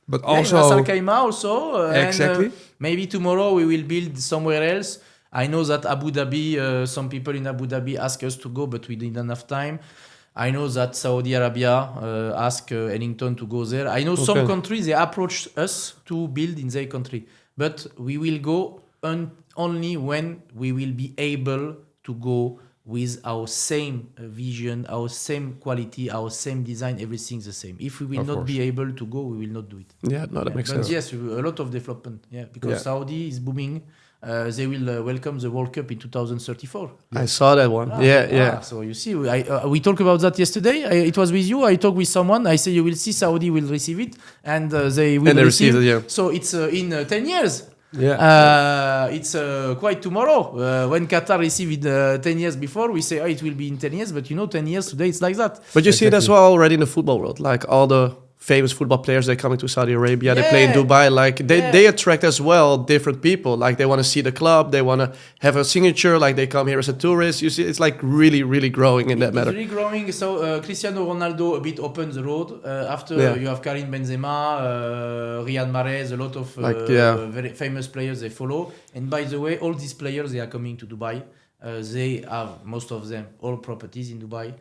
but also
Ras Al Khaimah also.
Exactly.
And, maybe tomorrow we will build somewhere else. I know that Abu Dhabi, some people in Abu Dhabi ask us to go, but we didn't have time. I know that Saudi Arabia asked Ellington to go there. I know some countries, they approached us to build in their country. But we will go only when we will be able to go with our same vision, our same quality, our same design, everything's the same. If we will not be able to go, we will not do it.
Yeah, no, that makes sense.
But yes, a lot of development. Yeah, because Saudi is booming. They will welcome the World Cup in 2034.
I saw that one.
So you see, we talked about that yesterday. It was with you. I talked with someone. I say you will see Saudi will receive it, and they will receive it. Yeah. So it's in 10 years. Yeah. It's quite tomorrow. When Qatar received it 10 years before, we say it will be in 10 years. But 10 years today, it's like that.
But you see it as well already in the football world. Like all the famous football players, they're coming to Saudi Arabia, they play in Dubai, like they attract as well different people, like they want to see the club, they want to have a signature, like they come here as a tourist. You see, it's like really, really growing in that matter.
It's really growing. So Cristiano Ronaldo a bit opened the road. After you have Karim Benzema, Riyad Mahrez, a lot of very famous players they follow. And by the way, all these players, they are coming to Dubai. They have, most of them, all properties in Dubai.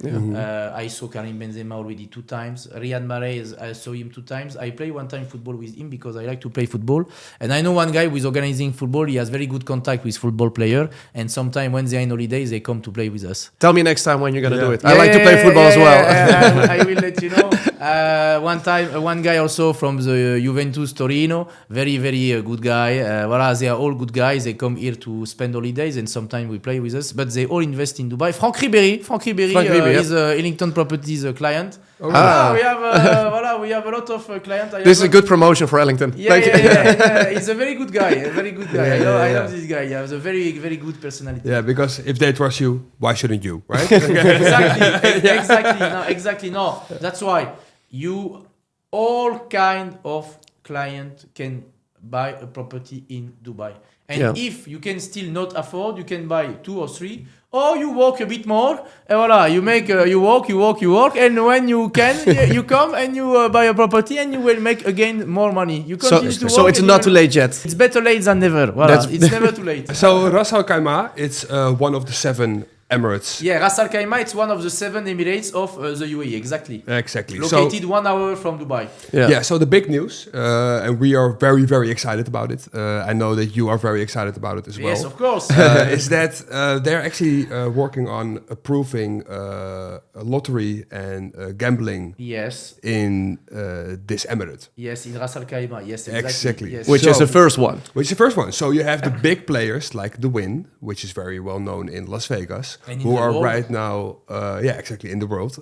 I saw Karim Benzema already 2 times. Riyad Mahrez, I saw him 2 times. I play 1 time football with him because I like to play football. And I know one guy who is organizing football. He has very good contact with football player. And sometimes when they're on holidays, they come to play with us.
Tell me next time when you're going to do it. I like to play football as well.
I will let you know. One guy also from the Juventus Torino. Very, very good guy. They are all good guys. They come here to spend holidays and sometimes we play with us, but they all invest in Dubai. Franck Ribéry is Ellington Properties client. We have a lot of clients.
This is a good promotion for Ellington.
He's a very good guy. I love this guy. He has a very, very good personality.
Yeah, because if they trust you, why shouldn't you, right?
Exactly. No, that's why all kind of client can buy a property in Dubai. And if you can still not afford, you can buy 2 or 3, or you walk a bit more. And you make you walk, and when you can, you come and you buy a property, and you will make again more money. You continue to walk.
So it's not too late yet.
It's better late than never. It's never too late.
So Ras Al Khaimah, it's one of the 7 Emirates.
Yeah, Ras Al Khaimah, it's one of the 7 Emirates of the UAE, exactly. Located 1 hour from Dubai.
Yeah, so the big news, and we are very, very excited about it. I know that you are very excited about it as well.
Yes, of course.
Is that they're actually working on approving lottery and gambling in this emirate.
Yes, in Ras Al Khaimah, yes,
exactly.
Yes.
Which is the first one.
So you have the big players like The Win, which is very well known in Las Vegas. Who are
world.
right now, in the world,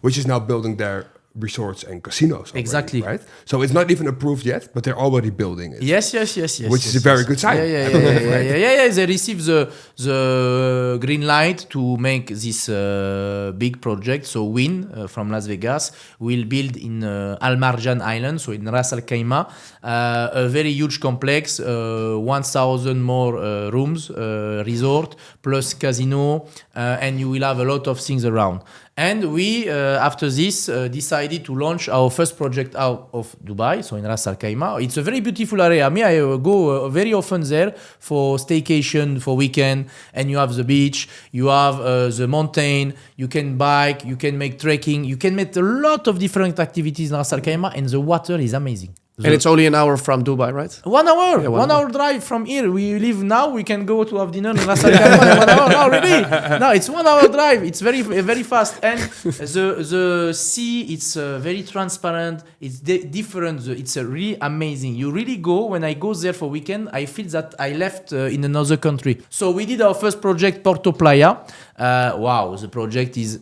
which is now building their resorts and casinos. Already,
exactly.
Right? So it's not even approved yet, but they're already building it.
Yes.
Which is a very good sign.
Yeah. They received the green light to make this big project. So Win from Las Vegas will build in Al Marjan Island, so in Ras Al Khaimah, a very huge complex, 1,000 more rooms, resort plus casino, and you will have a lot of things around. And we, after this, decided to launch our first project out of Dubai, so in Ras Al Khaimah. It's a very beautiful area. I go very often there for staycation, for weekend, and you have the beach, you have the mountain, you can bike, you can make trekking, you can make a lot of different activities in Ras Al Khaimah, and the water is amazing.
And it's only an hour from Dubai, right?
1 hour. Yeah, 1 hour drive from here. We live now. We can go to have dinner in Ras Al Khaimah. 1 hour. No, really. No, it's 1 hour drive. It's very, very fast. And the sea, it's very transparent. It's different. It's really amazing. You really go. When I go there for weekend, I feel that I left in another country. So we did our first project, Porto Playa. Wow, the project is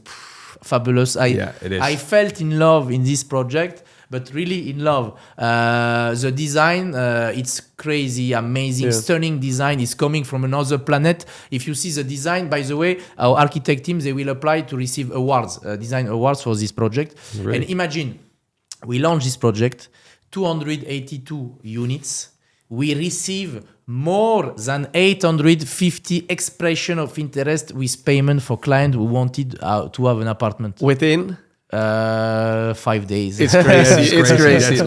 fabulous.
It is.
I felt in love in this project. But really in love. The design, it's crazy, amazing, stunning design. It's coming from another planet. If you see the design, by the way, our architect team, they will apply to receive awards, design awards for this project. Really? And imagine, we launched this project, 282 units. We receive more than 850 expression of interest with payment for clients who wanted to have an apartment.
Within?
5 days.
It's crazy. It's crazy.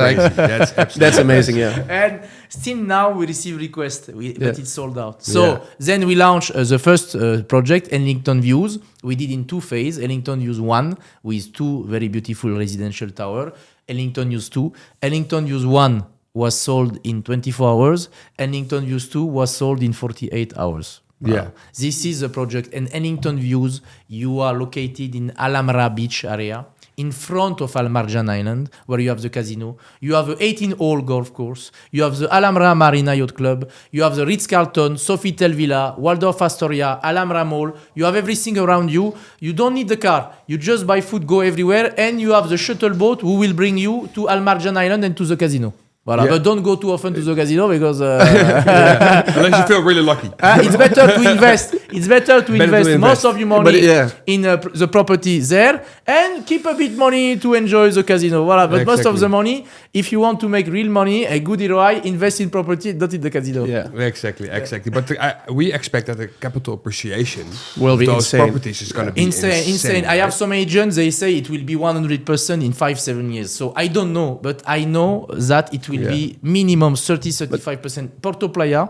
That's amazing. Yeah.
And still now we receive requests, but it's sold out. So then we launched the first project, Ellington Views. We did in 2 phases. Ellington Views 1 with 2 very beautiful residential tower. Ellington Views 2. Ellington Views 1 was sold in 24 hours. Ellington Views 2 was sold in 48 hours. This is the project. And Ellington Views, you are located in Alhambra Beach area, in front of Al Marjan Island, where you have the casino. You have the 18-hole golf course. You have the Alhambra Marina Yacht Club. You have the Ritz-Carlton, Sofitel Villa, Waldorf Astoria, Alhambra Mall. You have everything around you. You don't need the car. You just buy food, go everywhere, and you have the shuttle boat who will bring you to Al Marjan Island and to the casino. But don't go too often to the casino because
unless you feel really lucky.
It's better to invest. It's better to invest most of your money in the property there and keep a bit money to enjoy the casino. But most of the money, if you want to make real money, a good ROI, invest in property, not in the casino.
Exactly. But we expect that the capital appreciation
will be
those
insane.
Properties is going to be insane.
I have some agents, they say it will be 100% in 5-7 years. So I don't know, but I know that it will be minimum 30-35%. Porto Playa,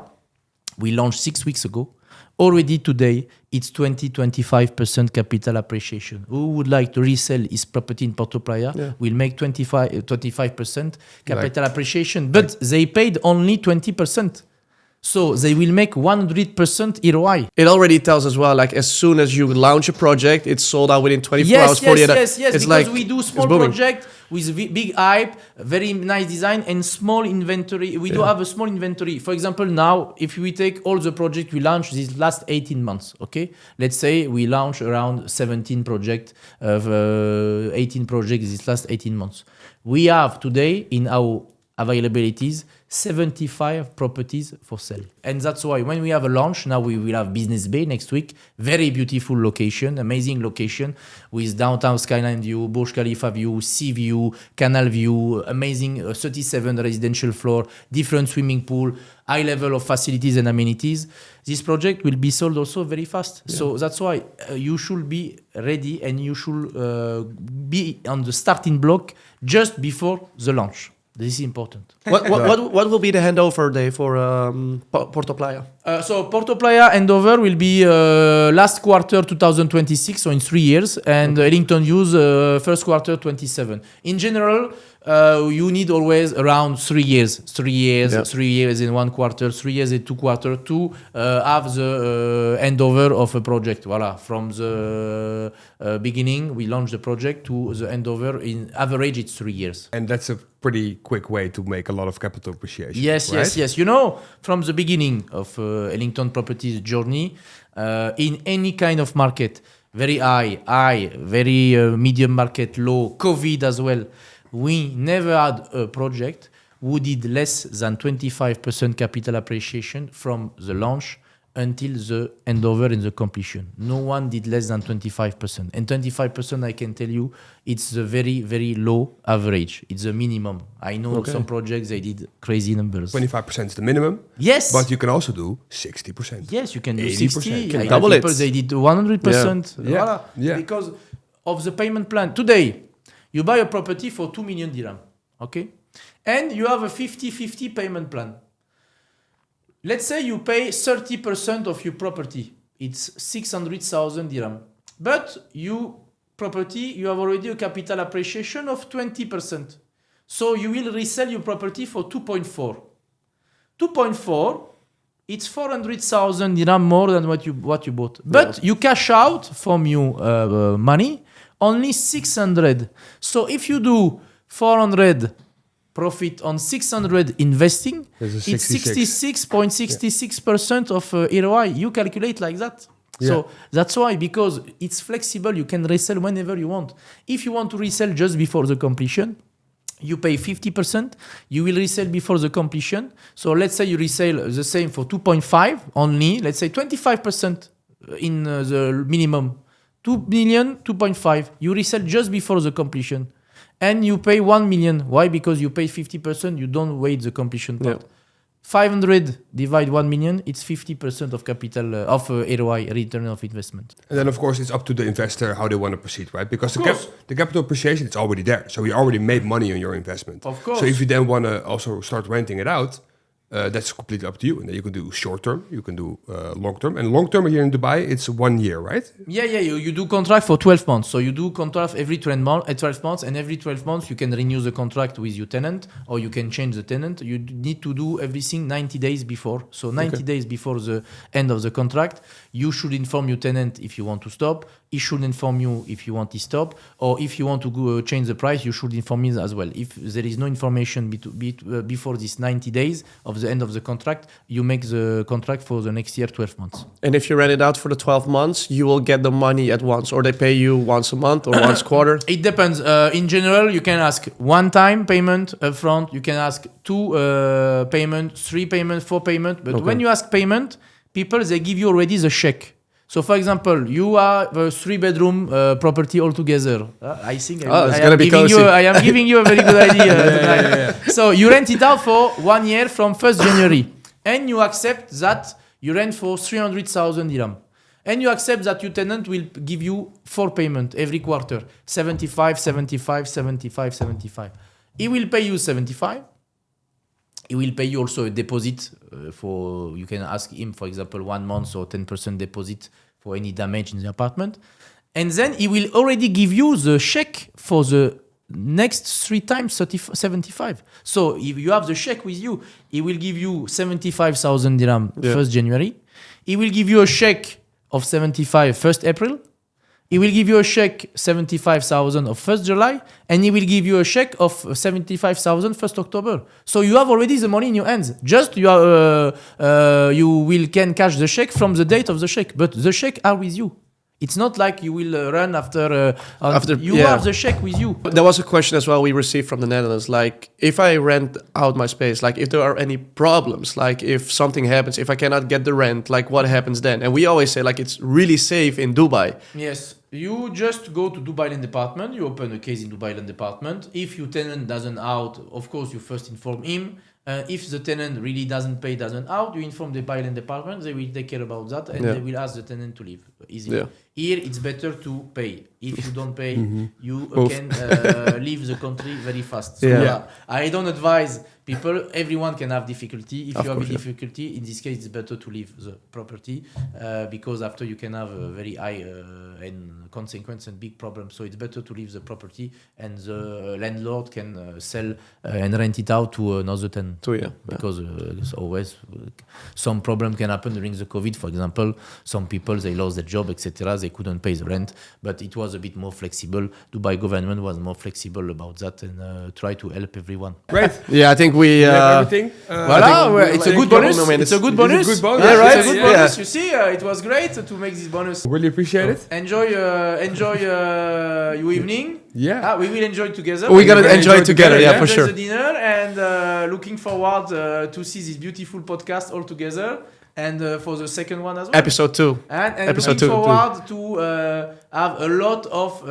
we launched 6 weeks ago. already today it's 20-25% capital appreciation. Who would like to resell his property in Porto Playa will make 25% capital appreciation, but they paid only 20%. So they will make 100% ROI.
It already tells as well, like as soon as you launch a project, it's sold out within 24 hours, 48 hours.
Yes,
it's
because
like,
we do small project with big hype, very nice design and small inventory. We do have a small inventory. For example, now, if we take all the projects we launched these last 18 months, okay? Let's say we launch around 17 projects, 18 projects these last 18 months. We have today in our availabilities 75 properties for sale. And that's why when we have a launch, now we will have Business Bay next week, very beautiful location, amazing location with downtown skyline view, Burj Khalifa view, sea view, canal view, amazing 37 residential floor, different swimming pool, high level of facilities and amenities. This project will be sold also very fast. Yeah. So that's why you should be ready and you should be on the starting block just before the launch. This is important.
What will be the handover day for Porto Playa?
So Porto Playa handover will be last quarter 2026, so in 3 years, and Ellington use first quarter 27. In general, you need always around 3 years. 3 years, 3 years in 1 quarter, 3 years in 2 quarters to have the handover of a project. Voila, from the beginning, we launch the project to the handover. In average, it's 3 years.
And that's a pretty quick way to make a lot of capital appreciation.
Yes, right? yes. You know, from the beginning of Ellington Properties journey, in any kind of market, very high, very medium market, low, COVID as well, we never had a project who did less than 25% capital appreciation from the launch until the handover and the completion. No one did less than 25%. And 25%, I can tell you, it's a very, very low average. It's a minimum. I know some projects, they did crazy numbers.
25% is the minimum.
Yes.
But you can also do 60%.
Yes, you can do
80%.
60%.
You can
double it.
They did 100%.
Yeah.
Voilà.
Yeah.
Because of the payment plan. Today, you buy a property for 2 million dirham. Okay? And you have a 50-50 payment plan. Let's say you pay 30% of your property. It's 600,000 dirham. But you have already a capital appreciation of 20%. So you will resell your property for 2.4. 2.4, it's 400,000 dirham more than what you bought. But you cash out from your money only 600. So if you do 400 profit on 600 investing, it's 66.66% of ROI. You calculate like that. Yeah. So that's why, because it's flexible, you can resell whenever you want. If you want to resell just before the completion, you pay 50%, you will resell before the completion. So let's say you resell the same for 2.5 only, let's say 25% in the minimum. 2 million, 2.5. You resell just before the completion. And you pay 1 million. Why? Because you pay 50%, you don't wait the completion part. 500 divide 1 million, it's 50% of capital, of ROI, return of investment.
And then, of course, it's up to the investor how they want to proceed, right? Because the capital appreciation, it's already there. So you already made money on your investment.
Of course.
So if you then want to also start renting it out, that's completely up to you. And then you can do short term, you can do long term. And long term here in Dubai, it's 1 year, right?
Yeah. You do contract for 12 months. So you do contract every 12 months, and every 12 months you can renew the contract with your tenant, or you can change the tenant. You need to do everything 90 days before. So 90 days before the end of the contract, you should inform your tenant if you want to stop. He should inform you if you want to stop, or if you want to go change the price, you should inform me as well. If there is no information before this 90 days of the end of the contract, you make the contract for the next year, 12 months.
And if you rent it out for the 12 months, you will get the money at once, or they pay you once a month or once quarter?
It depends. In general, you can ask 1-time payment upfront. You can ask 2 payment, 3 payment, 4 payment. But when you ask payment, people, they give you already the check. So, for example, you have a 3-bedroom property altogether. I think I am giving you a very good idea. So you rent it out for 1 year from 1st January. And you accept that you rent for 300,000 dirham. And you accept that your tenant will give you 4 payments every quarter. 75, 75, 75, 75. He will pay you 75. He will pay you also a deposit for. You can ask him, for example, 1 month or 10% deposit for any damage in the apartment, and then he will already give you the check for the next 3 times 75. So if you have the check with you, he will give you 75,000 dirham 1st January. He will give you a check of 75 1st April. He will give you a check 75,000 of 1st July, and he will give you a check of 75,000 1st October. So you have already the money in your hands. Just you can cash the check from the date of the check, but the check are with you. It's not like you will run after you have the check with you.
There was a question as well we received from the Netherlands, like if I rent out my space, like if there are any problems, like if something happens, if I cannot get the rent, like what happens then? And we always say like it's really safe in Dubai.
Yes, you just go to Dubai Land Department, you open a case in Dubai Land Department. If your tenant doesn't out, of course you first inform him. If the tenant really doesn't out, you inform the Dubai Land Department. They will take care about that, and they will ask the tenant to leave easily. Yeah. Here, it's better to pay. If you don't pay, you can leave the country very fast. So I don't advise people. Everyone can have difficulty. If you have a difficulty, in this case, it's better to leave the property because after you can have a very high and consequence and big problem. So it's better to leave the property, and the landlord can sell and rent it out to another tenant. Because always some problem can happen during the COVID. For example, some people they lost their job, etc. They couldn't pay the rent, but it was a bit more flexible. Dubai government was more flexible about that and try to help everyone.
Great.
Yeah, I think we
everything.
It's a good bonus. It's a good bonus.
It's a good bonus.
Yeah, right.
It's a good bonus. You see, it was great to make this bonus.
Really appreciate it.
Enjoy your evening.
Yeah,
we will enjoy together.
We're gonna enjoy together. Yeah, for sure.
The dinner and looking forward to see this beautiful podcast all together. And for the second one as well.
Episode 2.
And
Episode
looking forward to have a lot of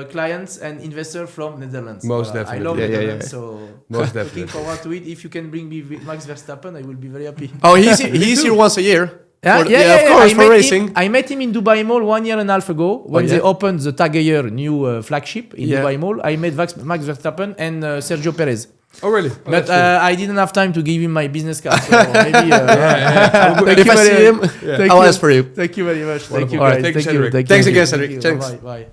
clients and investors from Netherlands.
Most definitely.
I love Netherlands, so
most definitely.
Looking forward to it. If you can bring me Max Verstappen, I will be very happy.
Oh, he's here once a year.
Of
course, for racing.
I met him in Dubai Mall 1.5 years ago when they opened the Tag Heuer new flagship in Dubai Mall. I met Max Verstappen and Sergio Perez.
Oh, really? Oh,
but
cool.
I didn't have time to give him my business card. So maybe
if I see him, I'll ask for you.
Thank you very much.
Wonderful.
Thank you, guys.
Thank you, Cedric.
Thanks again, Cedric. Thanks.
Bye.